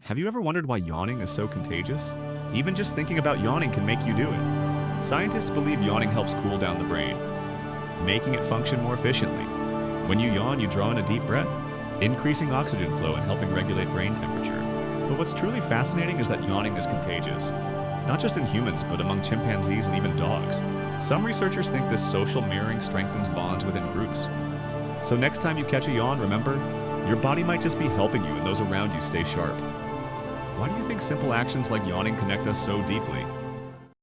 Have you ever wondered why yawning is so contagious? Even just thinking about yawning can make you do it. Scientists believe yawning helps cool down the brain, making it function more efficiently. When you yawn, you draw in a deep breath, increasing oxygen flow and helping regulate brain temperature. But what's truly fascinating is that yawning is contagious. Not just in humans, but among chimpanzees and even dogs. Some researchers think this social mirroring strengthens bonds within groups. So next time you catch a yawn, remember, your body might just be helping you and those around you stay sharp. Why do you think simple actions like yawning connect us so deeply?